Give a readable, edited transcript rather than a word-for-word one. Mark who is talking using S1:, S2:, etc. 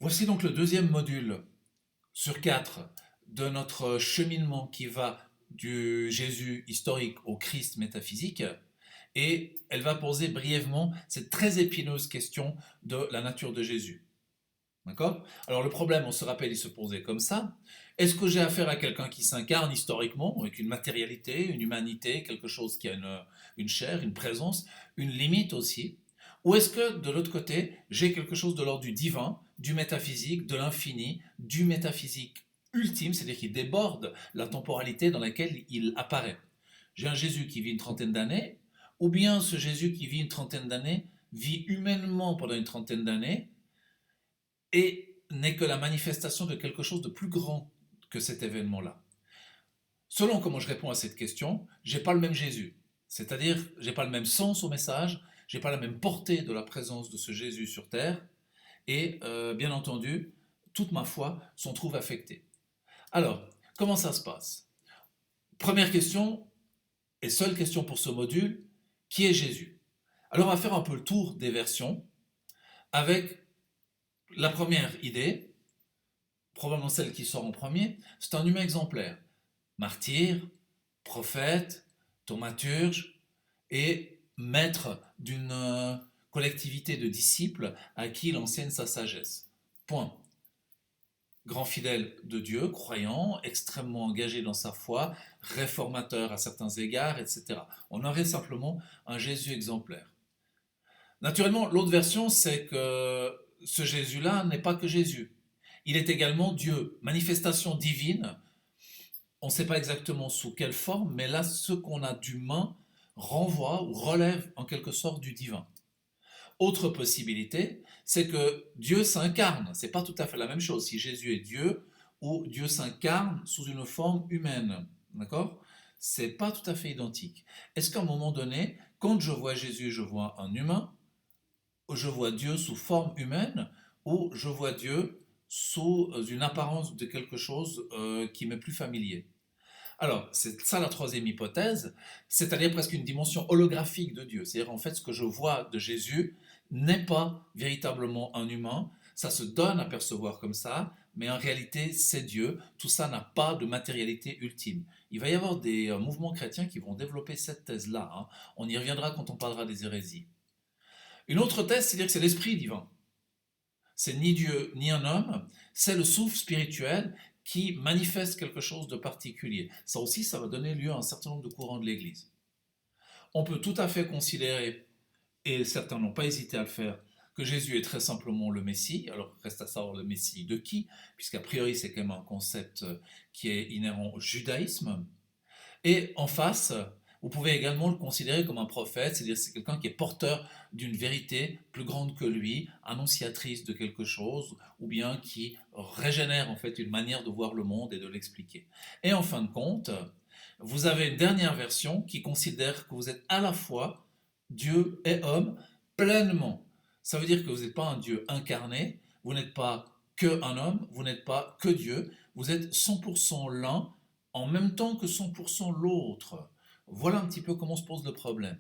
S1: Voici donc le deuxième module sur quatre de notre cheminement qui va du Jésus historique au Christ métaphysique. Et elle va poser brièvement cette très épineuse question de la nature de Jésus. D'accord? Alors le problème, on se rappelle, il se posait comme ça. Est-ce que j'ai affaire à quelqu'un qui s'incarne historiquement, avec une matérialité, une humanité, quelque chose qui a une chair, une présence, une limite aussi? Ou est-ce que de l'autre côté, j'ai quelque chose de l'ordre du divin, du métaphysique, de l'infini, du métaphysique ultime, c'est-à-dire qui déborde la temporalité dans laquelle il apparaît? J'ai un Jésus qui vit une trentaine d'années, ou bien ce Jésus qui vit une trentaine d'années vit humainement pendant une trentaine d'années, et n'est que la manifestation de quelque chose de plus grand que cet événement-là. Selon comment je réponds à cette question, j'ai pas le même Jésus. C'est-à-dire, j'ai pas le même sens au message, j'ai pas la même portée de la présence de ce Jésus sur terre, et bien entendu, toute ma foi s'en trouve affectée. Alors, comment ça se passe? Première question, et seule question pour ce module, qui est Jésus? Alors, on va faire un peu le tour des versions, avec la première idée, probablement celle qui sort en premier, c'est un humain exemplaire. Martyr, prophète, thaumaturge et maître d'une collectivité de disciples à qui il enseigne sa sagesse. Point. Grand fidèle de Dieu, croyant, extrêmement engagé dans sa foi, réformateur à certains égards, etc. On aurait simplement un Jésus exemplaire. Naturellement, l'autre version, c'est que ce Jésus-là n'est pas que Jésus. Il est également Dieu, manifestation divine. On ne sait pas exactement sous quelle forme, mais là, ce qu'on a d'humain renvoie ou relève en quelque sorte du divin. Autre possibilité, c'est que Dieu s'incarne. C'est pas tout à fait la même chose si Jésus est Dieu ou Dieu s'incarne sous une forme humaine. D'accord? C'est pas tout à fait identique. Est-ce qu'à un moment donné, quand je vois Jésus, je vois un humain, je vois Dieu sous forme humaine, ou je vois Dieu sous une apparence de quelque chose qui m'est plus familier? Alors, c'est ça la troisième hypothèse, c'est-à-dire presque une dimension holographique de Dieu. C'est-à-dire en fait ce que je vois de Jésus n'est pas véritablement un humain, ça se donne à percevoir comme ça, mais en réalité c'est Dieu, tout ça n'a pas de matérialité ultime. Il va y avoir des mouvements chrétiens qui vont développer cette thèse-là, hein. On y reviendra quand on parlera des hérésies. Une autre thèse, c'est-à-dire que c'est l'esprit divin. C'est ni Dieu ni un homme, c'est le souffle spirituel qui manifeste quelque chose de particulier. Ça aussi, ça va donner lieu à un certain nombre de courants de l'Église. On peut tout à fait considérer, et certains n'ont pas hésité à le faire, que Jésus est très simplement le Messie. Alors reste à savoir le Messie de qui, puisqu'a priori c'est quand même un concept qui est inhérent au judaïsme. Et en face, vous pouvez également le considérer comme un prophète, c'est-à-dire c'est quelqu'un qui est porteur d'une vérité plus grande que lui, annonciatrice de quelque chose, ou bien qui régénère en fait une manière de voir le monde et de l'expliquer. Et en fin de compte, vous avez une dernière version qui considère que vous êtes à la fois Dieu et homme pleinement. Ça veut dire que vous n'êtes pas un Dieu incarné, vous n'êtes pas que un homme, vous n'êtes pas que Dieu, vous êtes 100% l'un en même temps que 100% l'autre. Voilà un petit peu comment se pose le problème.